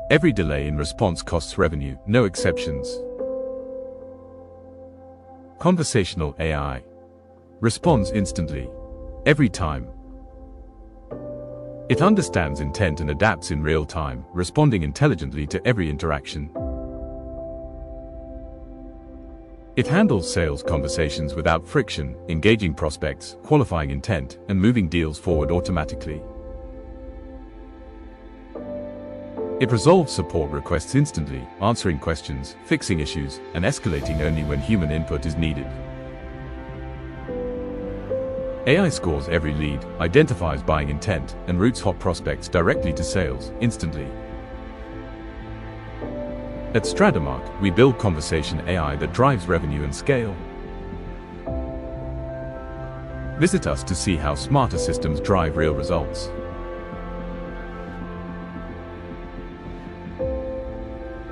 Every delay in response costs revenue, no exceptions. Conversational AI responds instantly, every time. It understands intent and adapts in real time, responding intelligently to every interaction. It handles sales conversations without friction, engaging prospects, qualifying intent, and moving deals forward automatically. It resolves support requests instantly, answering questions, fixing issues, and escalating only when human input is needed. AI scores every lead, identifies buying intent, and routes hot prospects directly to sales, instantly. At Stradimark, we build conversation AI that drives revenue and scale. Visit us to see how smarter systems drive real results.